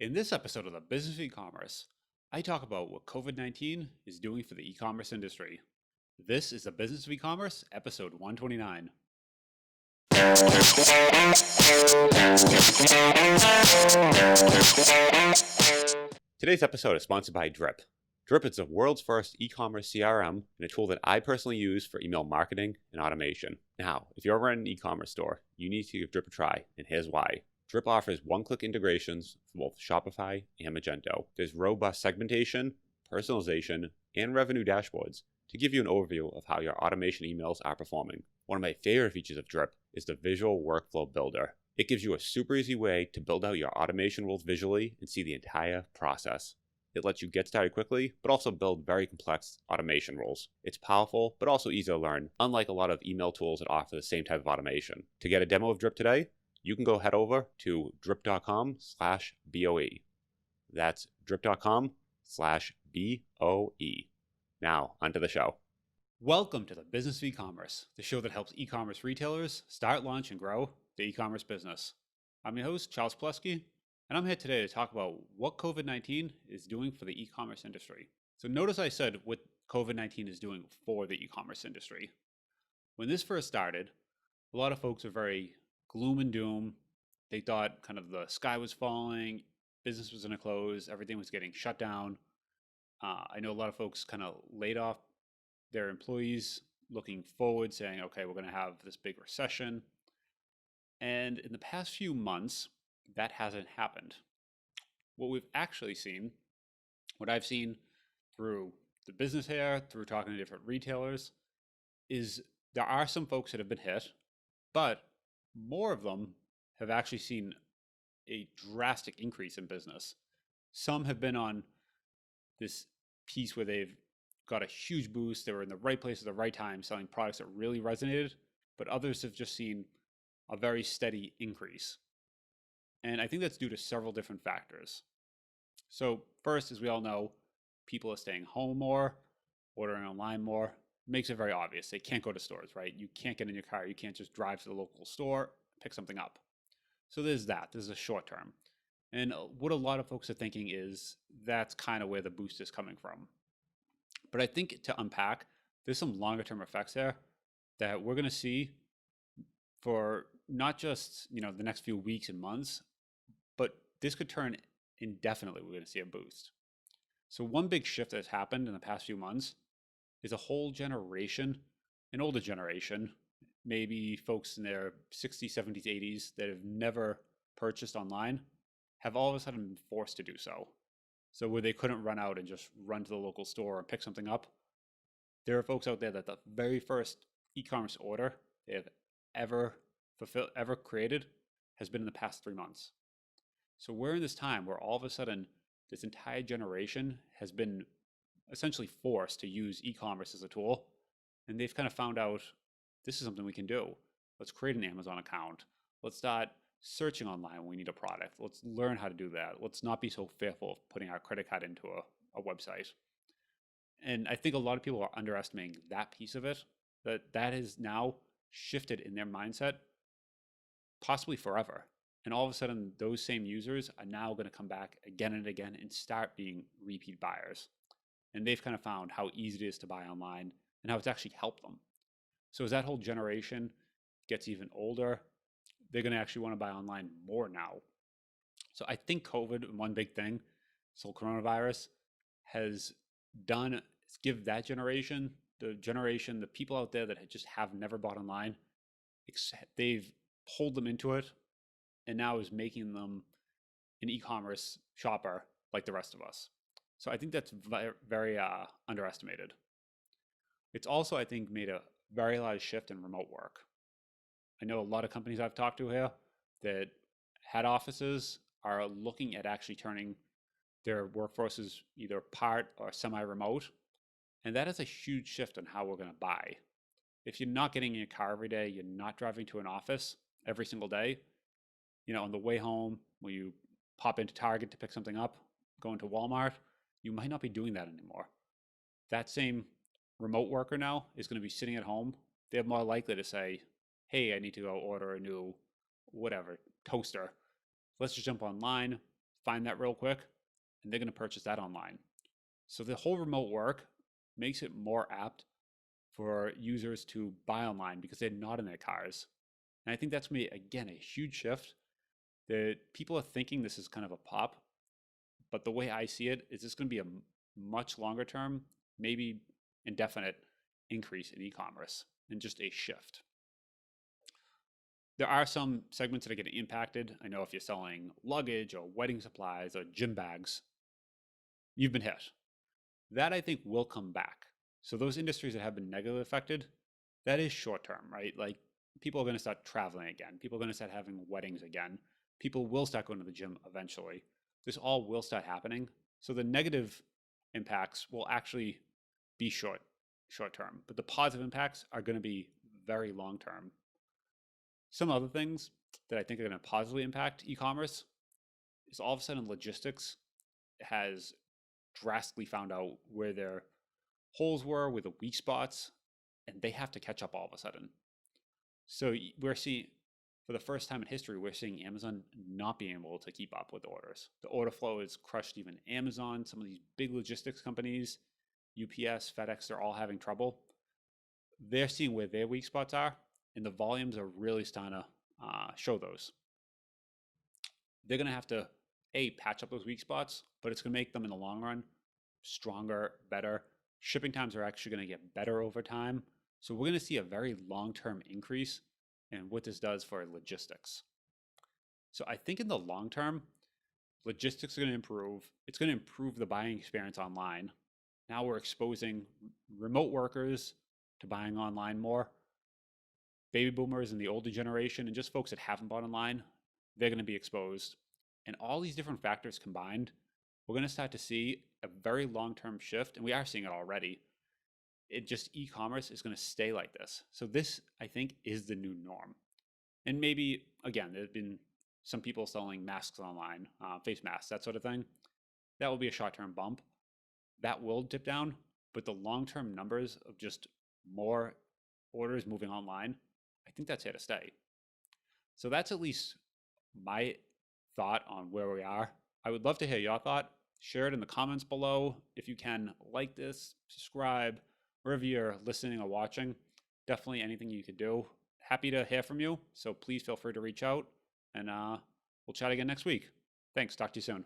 In this episode of the Business of E-commerce, I talk about what COVID-19 is doing for the e-commerce industry. This is the Business of E-commerce, episode 129. Today's episode is sponsored by Drip. Drip is the world's first e-commerce CRM and a tool that I personally use for email marketing and automation. Now, if you're ever in an e-commerce store, you need to give Drip a try, and here's why. Drip offers one-click integrations for both Shopify and Magento. There's robust segmentation, personalization, and revenue dashboards to give you an overview of how your automation emails are performing. One of my favorite features of Drip is the Visual Workflow Builder. It gives you a super easy way to build out your automation rules visually and see the entire process. It lets you get started quickly, but also build very complex automation rules. It's powerful, but also easy to learn, unlike a lot of email tools that offer the same type of automation. To get a demo of Drip today, you can go head over to drip.com/BOE. That's drip.com/BOE. Now, onto the show. Welcome to the Business of E-commerce, the show that helps e-commerce retailers start, launch, and grow the e-commerce business. I'm your host, Charles Plesky, and I'm here today to talk about what COVID-19 is doing for the e-commerce industry. So notice I said what COVID-19 is doing for the e-commerce industry. When this first started, a lot of folks were very gloom and doom. They thought kind of the sky was falling, business was going to close, everything was getting shut down. I know a lot of folks kind of laid off their employees looking forward, saying, okay, we're going to have this big recession. And in the past few months, that hasn't happened. What we've actually seen, what I've seen through the business here, through talking to different retailers, is there are some folks that have been hit, but more of them have actually seen a drastic increase in business. Some have been on this piece where they've got a huge boost. They were in the right place at the right time, selling products that really resonated, but others have just seen a very steady increase. And I think that's due to several different factors. So first, as we all know, people are staying home more, ordering online more. Makes it very obvious. They can't go to stores, right? You can't get in your car. You can't just drive to the local store, pick something up. So there's that. This is a short term. And what a lot of folks are thinking is that's kind of where the boost is coming from. But I think to unpack, there's some longer term effects there that we're going to see for not just, the next few weeks and months, but this could turn indefinitely. We're going to see a boost. So one big shift that's happened in the past few months is a whole generation, an older generation, maybe folks in their 60s, 70s, 80s that have never purchased online, have all of a sudden been forced to do so. So where they couldn't run out and just run to the local store and pick something up, there are folks out there that the very first e-commerce order they have ever created has been in the past 3 months. So we're in this time where all of a sudden this entire generation has been essentially forced to use e-commerce as a tool, and they've kind of found out this is something we can do. Let's create an Amazon account. Let's start searching online when we need a product. Let's learn how to do that. Let's not be so fearful of putting our credit card into a website. And I think a lot of people are underestimating that piece of it, that has now shifted in their mindset, possibly forever. And all of a sudden, those same users are now going to come back again and again and start being repeat buyers. And they've kind of found how easy it is to buy online and how it's actually helped them. So as that whole generation gets even older, they're going to actually want to buy online more now. So I think COVID, one big thing, so coronavirus has done is give that generation, the people out there that just have never bought online, they've pulled them into it and now is making them an e-commerce shopper like the rest of us. So I think that's very underestimated. It's also, I think, made a very large shift in remote work. I know a lot of companies I've talked to here that head offices are looking at actually turning their workforces either part or semi-remote. And that is a huge shift on how we're going to buy. If you're not getting in your car every day, you're not driving to an office every single day, on the way home, when you pop into Target to pick something up, go into Walmart, you might not be doing that anymore. That same remote worker now is going to be sitting at home. They're more likely to say, hey, I need to go order a new toaster. Let's just jump online, find that real quick, and they're going to purchase that online. So the whole remote work makes it more apt for users to buy online because they're not in their cars. And I think that's going to be, again, a huge shift that people are thinking this is kind of a pop. But the way I see it is it's going to be a much longer term, maybe indefinite increase in e-commerce and just a shift. There are some segments that are getting impacted. I know if you're selling luggage or wedding supplies or gym bags, you've been hit. That I think will come back. So those industries that have been negatively affected, that is short term, right? Like people are going to start traveling again. People are going to start having weddings again. People will start going to the gym eventually. This all will start happening. So the negative impacts will actually be short term, but the positive impacts are going to be very long term. Some other things that I think are going to positively impact e-commerce is all of a sudden logistics has drastically found out where their holes were, where the weak spots, and they have to catch up all of a sudden. So we're seeing, for the first time in history, we're seeing Amazon not being able to keep up with orders. The order flow has crushed even Amazon. Some of these big logistics companies, UPS, FedEx, they're all having trouble. They're seeing where their weak spots are, and the volumes are really starting to show those. They're going to have to, patch up those weak spots, but it's going to make them in the long run stronger, better. Shipping times are actually going to get better over time. So we're going to see a very long-term increase in what this does for logistics. So I think in the long term, logistics are going to improve. It's going to improve the buying experience online. Now we're exposing remote workers to buying online more. Baby boomers and the older generation and just folks that haven't bought online, they're going to be exposed. And all these different factors combined, we're going to start to see a very long-term shift, and we are seeing it already. E-commerce is going to stay like this. So this, I think, is the new norm. And maybe, again, there's been some people selling masks online, face masks, that sort of thing. That will be a short-term bump. That will dip down, but the long-term numbers of just more orders moving online, I think that's here to stay. So that's at least my thought on where we are. I would love to hear your thought. Share it in the comments below. If you can, like this, subscribe, wherever you're listening or watching. Definitely anything you could do. Happy to hear from you. So please feel free to reach out, and we'll chat again next week. Thanks. Talk to you soon.